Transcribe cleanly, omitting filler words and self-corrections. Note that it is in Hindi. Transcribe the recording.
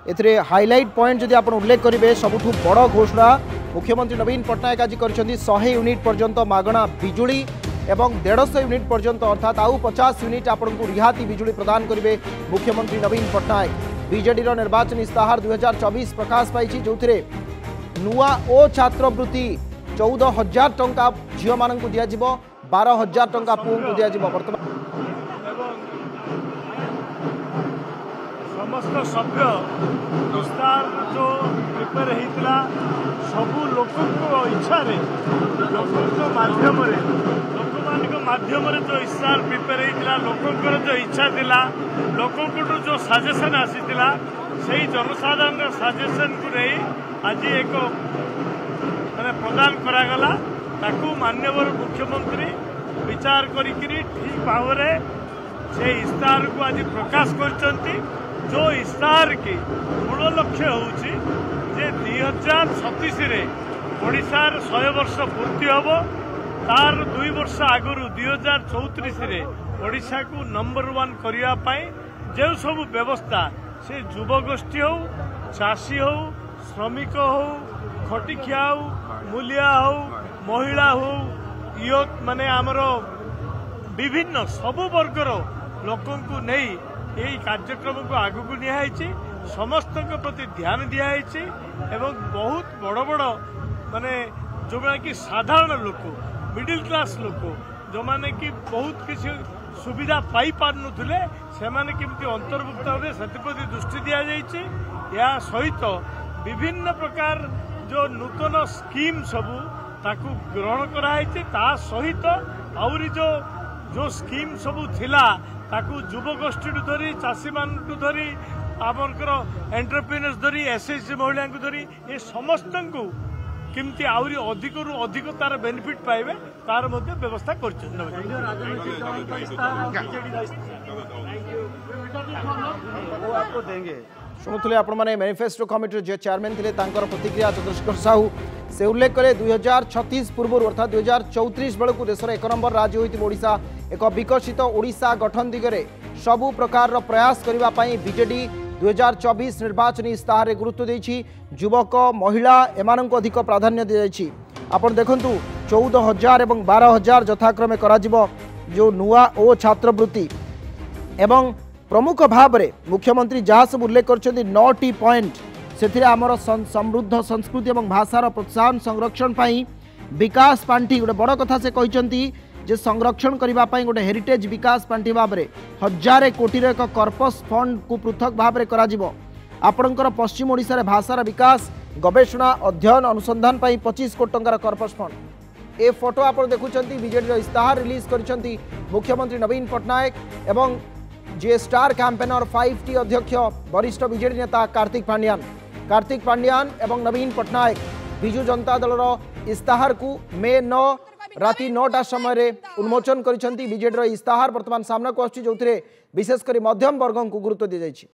एथिरे हाइलाइट पॉइंट जदि आप उल्लेख करेंगे सबुठू बड़ घोषणा मुख्यमंत्री नवीन पट्टनायक आज कर 100 यूनिट पर्यंत मागणा बिजुली एवं 150 यूनिट पर्यंत अर्थात आउ 50 यूनिट आपको रिहाती बिजुली प्रदान करेंगे मुख्यमंत्री नवीन पट्टनायक। बीजेडी निर्वाचन इस्ताहार 2024 प्रकाश पाई जो नुआ ओ छात्रवृत्ति 14,000 टंका झील मान दिज्व 12,000 टंका पुओं को दिज्व। बर्तमान समस्त सभ्य विस्तार जो प्रिपेयर होता सबू लोक इच्छा माध्यम जो इस्तार प्रिपेयर होता लोकंर जो इच्छा थिला लोक जो सजेसन आसीला से जनसाधारण सजेसन को नहीं आज एक माने प्रदान करागला ताकू माननीय मुख्यमंत्री विचार करी ठीक भाव से इस्तार को आज प्रकाश करचंती। जो इस्तार की मूल लक्ष्य होउची जे 2036 रे ओडिशार 100 वर्ष पूर्ति हबो तार 2 वर्ष आगु 2034 रे ओडिशा को नंबर 1 करिया पाई जे सब व्यवस्था से युवगोष्ठी हो चाषी हो श्रमिक हो खटिखिया हो मूलिया हो महिला हो यूथ माने आमर विभिन्न सबु वर्गर लोकों को नहीं यही कार्यक्रम को आगू को निहाई समस्त प्रति ध्यान दिखाई एवं बहुत बड़ बड़ माने जो कि साधारण लोक मिडिल क्लास लोक जो माने कि बहुत किसी सुविधा पाई पार नुले से माने किमती अंतर्भुक्त हे से दृष्टि दि जाइए। या सहित विभिन्न प्रकार जो नूतन स्कीम सबू ताकू ग्रहण कराई ता सहित आउरी जो स्कीम सबू थिला ताकू युवगोष्ठी धरी चाषी मान धरी आमर एंटरप्रेन्योर्स धरी एसएचजी महिला धरी ये समस्त को किमती आहरी अधिक रु अधिक तार बेनिफिट पाइबे तार मध्य व्यवस्था कर शुणुले आपण मैंने मैनिफेस्टो कमिटी जो चेयरमैन थे प्रतिक्रिया चंद्रशेखर साहू से उल्लेख कले 2036 पूर्व अर्थात 2034 बेलू देश एक नंबर राज्य होता एक विकसित ओडिशा गठन दिगरे सबु प्रकार प्रयास करने बीजेडी 2024 निर्वाचन इस्ताहार गुरुत्व देछि। युवक महिला एमान अधिक प्राधान्य दी आपड़ देखु 14,000 और 12,000 यथाक्रमे कराजिबो जो नुआ ओ छात्रवृत्ति एवं प्रमुख भाव में मुख्यमंत्री जहाँ सब उल्लेख कर 9टी पॉइंट से आमर समृद्ध संस्कृति और भाषार प्रोत्साहन संरक्षण पाई विकास पांठी गोटे बड़ कथा से कहते जे संरक्षण करने गोटे हेरिटेज विकास पांठी भाव में 1,000 कोटी एक कर्पस फंड को पृथक भाव में आपणकर पश्चिम ओडिशा भाषार विकास गवेषणा अध्ययन अनुसंधान पाई 25 कोटी टंकार कर्पस फंड। ए फोटो आप देखुं बीजेडी इस्ताहार रिलीज कर मुख्यमंत्री नवीन पट्टनायक एवं जे स्टार कैंपेनर 5T अध्यक्ष वरिष्ठ बीजेडी नेता कार्तिक पांड्यान एवं नवीन पट्टनायक बिजु जनता दलर इस्ताहार को मे 9 राति 9टा समय उन्मोचन कर बीजेडी इस्ताहार बर्तमान सामना को आसुछि जो विशेषकर मध्यम वर्ग को गुरुत्व दी जाइछि।